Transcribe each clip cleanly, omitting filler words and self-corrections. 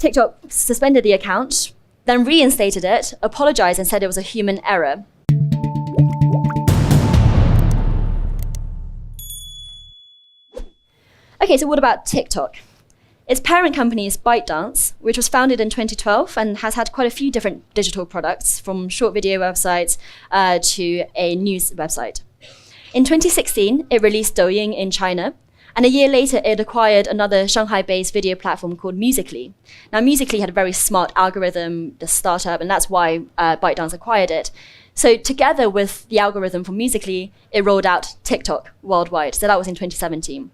TikTok suspended the account, then reinstated it, apologized and said it was a human error. Okay, so what about TikTok? Its parent company is ByteDance, which was founded in 2012 and has had quite a few different digital products, from short video websites to a news website. In 2016, it released Douyin in China, and a year later, it acquired another Shanghai-based video platform called Musical.ly. Now, Musical.ly had a very smart algorithm, the startup, and that's why ByteDance acquired it. So together with the algorithm for Musical.ly, it rolled out TikTok worldwide. So that was in 2017.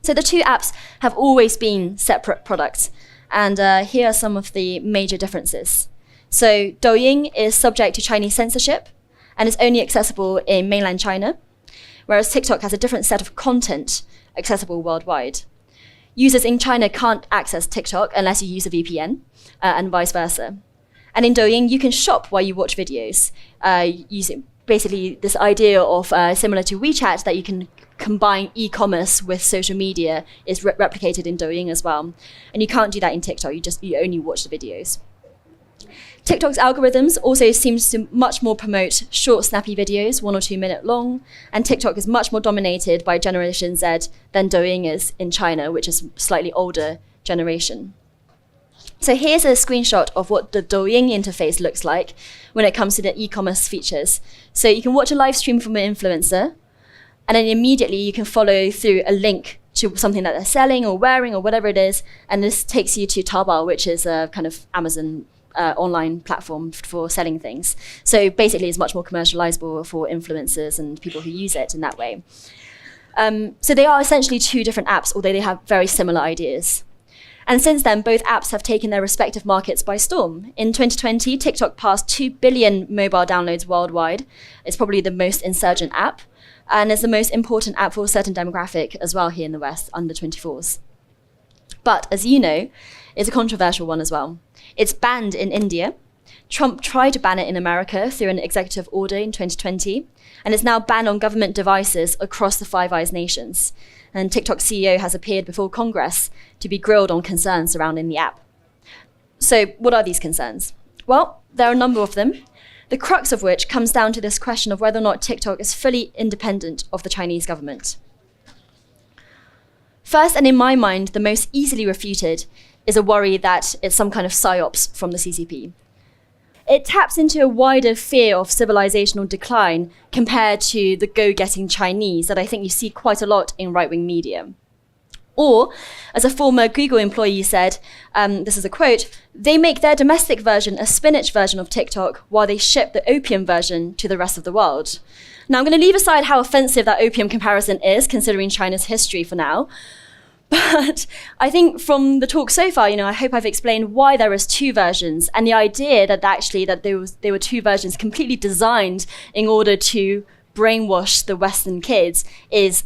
So the two apps have always been separate products. And here are some of the major differences. So Douyin is subject to Chinese censorship and is only accessible in mainland China, whereas TikTok has a different set of content accessible worldwide. Users in China can't access TikTok unless you use a VPN, and vice versa. And in Douyin, you can shop while you watch videos, using basically this idea of similar to WeChat, that you can combine e-commerce with social media is replicated in Douyin as well. And you can't do that in TikTok, you only watch the videos. TikTok's algorithms also seems to much more promote short, snappy videos, 1 or 2 minute long, and TikTok is much more dominated by Generation Z than Douyin is in China, which is a slightly older generation. So here's a screenshot of what the Douyin interface looks like when it comes to the e-commerce features. So you can watch a live stream from an influencer, and then immediately you can follow through a link to something that they're selling or wearing or whatever it is, and this takes you to Taobao, which is a kind of Amazon online platform for selling things. So basically it's much more commercializable for influencers and people who use it in that way. So they are essentially two different apps, although they have very similar ideas. And since then, both apps have taken their respective markets by storm. In 2020, TikTok passed 2 billion mobile downloads worldwide. It's probably the most insurgent app, and is the most important app for a certain demographic as well here in the West, under 24s. But as you know, it's a controversial one as well. It's banned in India. Trump tried to ban it in America through an executive order in 2020, and it's now banned on government devices across the Five Eyes nations. And TikTok's CEO has appeared before Congress to be grilled on concerns surrounding the app. So what are these concerns? Well, there are a number of them, the crux of which comes down to this question of whether or not TikTok is fully independent of the Chinese government. First, and in my mind, the most easily refuted, is a worry that it's some kind of psyops from the CCP. It taps into a wider fear of civilizational decline compared to the go-getting Chinese that I think you see quite a lot in right-wing media. Or, as a former Google employee said, this is a quote, "They make their domestic version a spinach version of TikTok while they ship the opium version to the rest of the world." Now, I'm going to leave aside how offensive that opium comparison is, considering China's history for now. But I think from the talk so far, I hope I've explained why there is two versions, and the idea that actually there were two versions completely designed in order to brainwash the Western kids is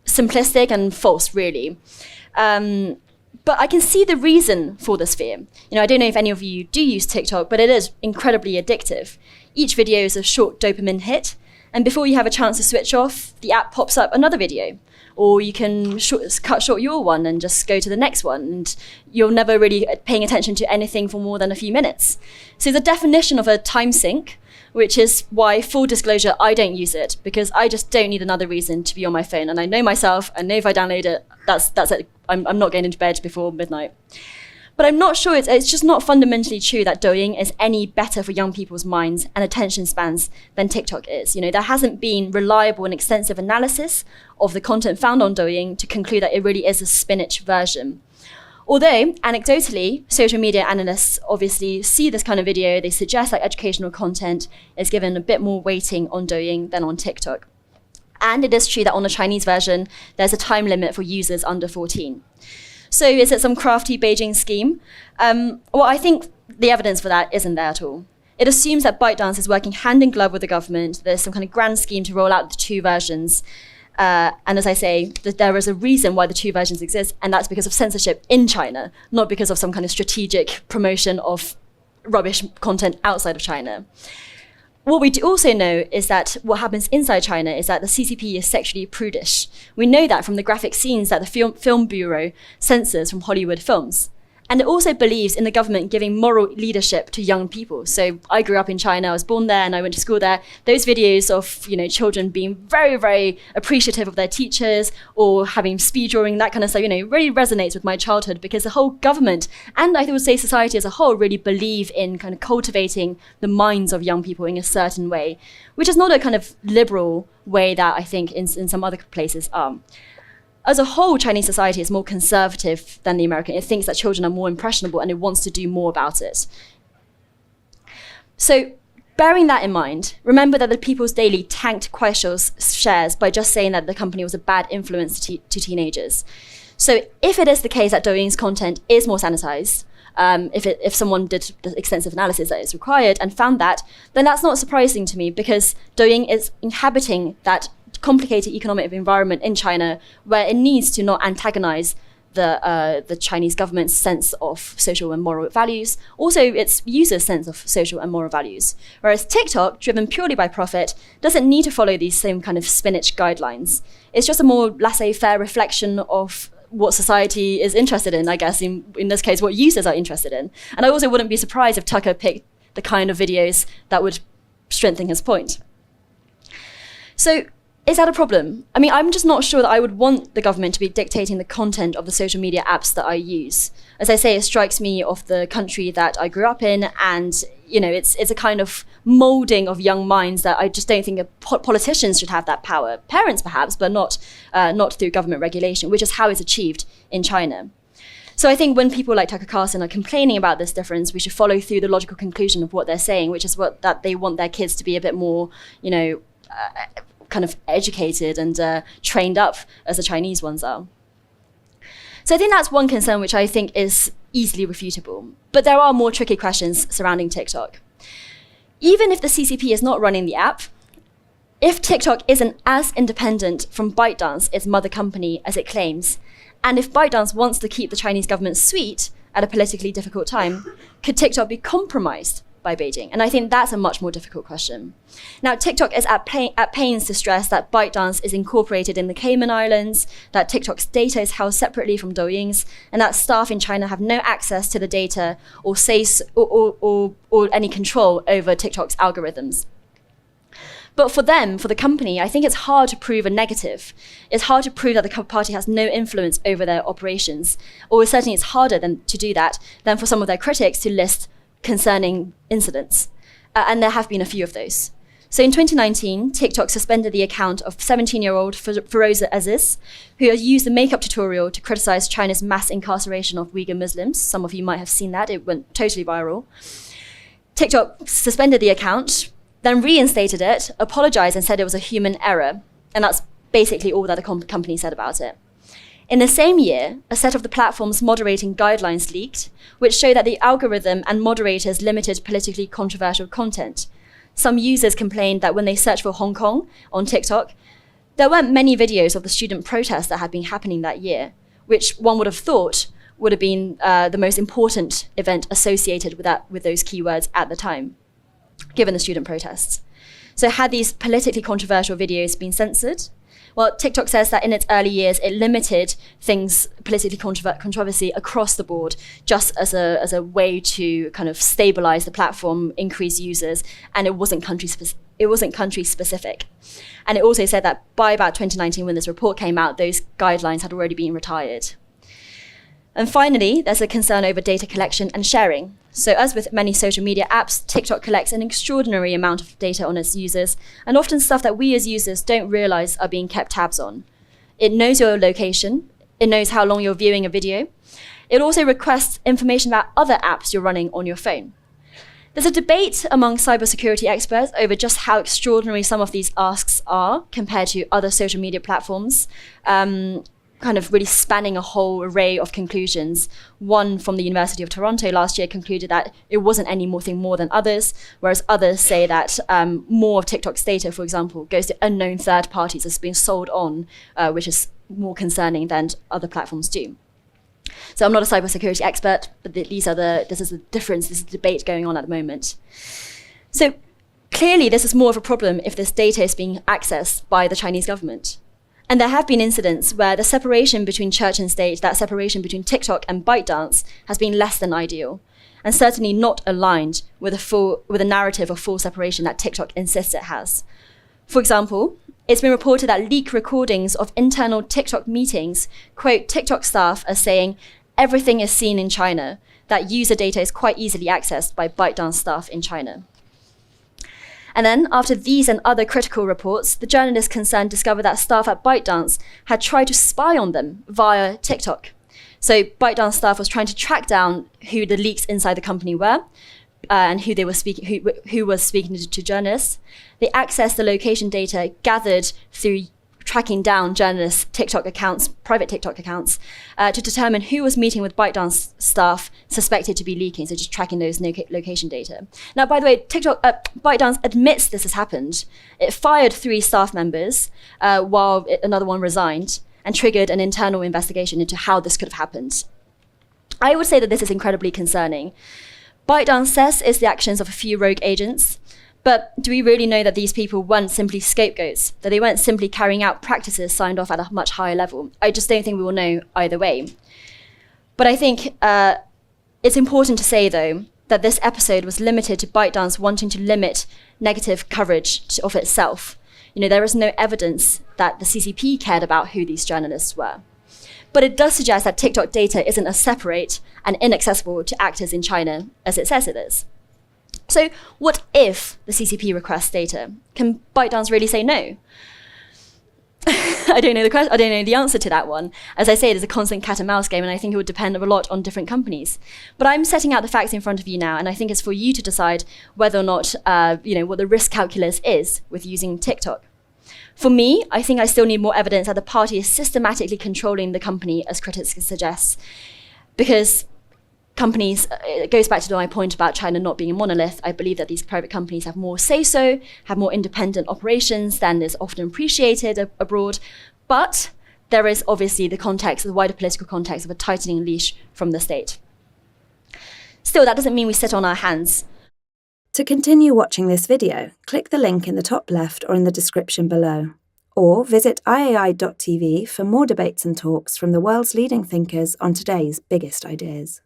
simplistic and false, really. But I can see the reason for this fear. I don't know if any of you do use TikTok, but it is incredibly addictive. Each video is a short dopamine hit, and before you have a chance to switch off, the app pops up another video. Or you can cut short your one and just go to the next one, and you're never really paying attention to anything for more than a few minutes. So the definition of a time sink, which is why, full disclosure, I don't use it, because I just don't need another reason to be on my phone. And I know myself, I know if I download it, that's it. I'm not getting into bed before midnight. But I'm not sure, it's just not fundamentally true that Douyin is any better for young people's minds and attention spans than TikTok is. There hasn't been reliable and extensive analysis of the content found on Douyin to conclude that it really is a spinach version. Although, anecdotally, social media analysts obviously see this kind of video, they suggest that educational content is given a bit more weighting on Douyin than on TikTok. And it is true that on the Chinese version, there's a time limit for users under 14. So is it some crafty Beijing scheme? Well, I think the evidence for that isn't there at all. It assumes that ByteDance is working hand in glove with the government. There's some kind of grand scheme to roll out the two versions. And as I say, that there is a reason why the two versions exist, and that's because of censorship in China, not because of some kind of strategic promotion of rubbish content outside of China. What we do also know is that what happens inside China is that the CCP is sexually prudish. We know that from the graphic scenes that the Film Bureau censors from Hollywood films. And it also believes in the government giving moral leadership to young people. So I grew up in China, I was born there and I went to school there. Those videos of children being very, very appreciative of their teachers or having speed drawing, that kind of stuff, really resonates with my childhood, because the whole government and I would say society as a whole really believe in kind of cultivating the minds of young people in a certain way, which is not a kind of liberal way that I think in some other places are. As a whole, Chinese society is more conservative than the American. It thinks that children are more impressionable and it wants to do more about it. So bearing that in mind, remember that the People's Daily tanked Kuaishou's shares by just saying that the company was a bad influence to teenagers. So if it is the case that Douyin's content is more sanitized, if someone did the extensive analysis that is required and found that, then that's not surprising to me, because Douyin is inhabiting that complicated economic environment in China where it needs to not antagonize the Chinese government's sense of social and moral values, also its users' sense of social and moral values. Whereas TikTok, driven purely by profit, doesn't need to follow these same kind of spinach guidelines. It's just a more laissez-faire reflection of what society is interested in, I guess, in this case, what users are interested in. And I also wouldn't be surprised if Tucker picked the kind of videos that would strengthen his point. So, is that a problem? I mean, I'm just not sure that I would want the government to be dictating the content of the social media apps that I use. As I say, it strikes me of the country that I grew up in, and it's a kind of molding of young minds that I just don't think politicians should have that power. Parents perhaps, but not through government regulation, which is how it's achieved in China. So I think when people like Tucker Carlson are complaining about this difference, we should follow through the logical conclusion of what they're saying, which is that they want their kids to be a bit more, kind of educated and trained up as the Chinese ones are. So I think that's one concern which I think is easily refutable. But there are more tricky questions surrounding TikTok. Even if the CCP is not running the app, if TikTok isn't as independent from ByteDance, its mother company, as it claims, and if ByteDance wants to keep the Chinese government sweet at a politically difficult time, could TikTok be compromised by Beijing? And I think that's a much more difficult question. Now, TikTok is at pains to stress that ByteDance is incorporated in the Cayman Islands, that TikTok's data is held separately from Douyin's, and that staff in China have no access to the data or any control over TikTok's algorithms. But for the company, I think it's hard to prove a negative. It's hard to prove that the party has no influence over their operations, or certainly it's harder to do that than for some of their critics to list concerning incidents. And there have been a few of those. So in 2019, TikTok suspended the account of 17-year-old Feroza Aziz, who has used a makeup tutorial to criticize China's mass incarceration of Uyghur Muslims. Some of you might have seen that. It went totally viral. TikTok suspended the account, then reinstated it, apologized and said it was a human error. And that's basically all that the company said about it. In the same year, a set of the platform's moderating guidelines leaked, which show that the algorithm and moderators limited politically controversial content. Some users complained that when they searched for Hong Kong on TikTok, there weren't many videos of the student protests that had been happening that year, which one would have thought would have been the most important event associated with those keywords at the time, given the student protests. So had these politically controversial videos been censored? Well, TikTok says that in its early years, it limited things, politically controversy across the board, just as a way to kind of stabilize the platform, increase users, and it wasn't country specific. And it also said that by about 2019, when this report came out, those guidelines had already been retired. And finally, there's a concern over data collection and sharing. So as with many social media apps, TikTok collects an extraordinary amount of data on its users, and often stuff that we as users don't realize are being kept tabs on. It knows your location. It knows how long you're viewing a video. It also requests information about other apps you're running on your phone. There's a debate among cybersecurity experts over just how extraordinary some of these asks are compared to other social media platforms. Kind of really spanning a whole array of conclusions. One from the University of Toronto last year concluded that it wasn't anything more than others, whereas others say that more of TikTok's data, for example, goes to unknown third parties as being sold on, which is more concerning than other platforms do. So I'm not a cybersecurity expert, but this is the difference, this is the debate going on at the moment. So clearly this is more of a problem if this data is being accessed by the Chinese government. And there have been incidents where the separation between church and state, that separation between TikTok and ByteDance, has been less than ideal, and certainly not aligned with a narrative of full separation that TikTok insists it has. For example, it's been reported that leaked recordings of internal TikTok meetings quote TikTok staff as saying, "Everything is seen in China," that user data is quite easily accessed by ByteDance staff in China. And then, after these and other critical reports, the journalists concerned discovered that staff at ByteDance had tried to spy on them via TikTok. So ByteDance staff was trying to track down who the leaks inside the company were, and who was speaking to journalists. They accessed the location data gathered through tracking down journalists' TikTok accounts, private TikTok accounts, to determine who was meeting with ByteDance staff suspected to be leaking, so just tracking those location data. Now, by the way, ByteDance admits this has happened. It fired 3 staff members while another one resigned, and triggered an internal investigation into how this could have happened. I would say that this is incredibly concerning. ByteDance says it's the actions of a few rogue agents, but do we really know that these people weren't simply scapegoats, that they weren't simply carrying out practices signed off at a much higher level? I just don't think we will know either way. But I think it's important to say, though, that this episode was limited to ByteDance wanting to limit negative coverage of itself. There is no evidence that the CCP cared about who these journalists were. But it does suggest that TikTok data isn't as separate and inaccessible to actors in China as it says it is. So what if the CCP requests data? Can ByteDance really say no? I don't know the answer to that one. As I say, it is a constant cat and mouse game, and I think it would depend a lot on different companies. But I'm setting out the facts in front of you now, and I think it's for you to decide whether or not, what the risk calculus is with using TikTok. For me, I think I still need more evidence that the party is systematically controlling the company, as critics suggest, because companies, it goes back to my point about China not being a monolith. I believe that these private companies have more say-so, have more independent operations than is often appreciated abroad. But there is obviously the wider political context of a tightening leash from the state. Still, that doesn't mean we sit on our hands. To continue watching this video, click the link in the top left or in the description below. Or visit iai.tv for more debates and talks from the world's leading thinkers on today's biggest ideas.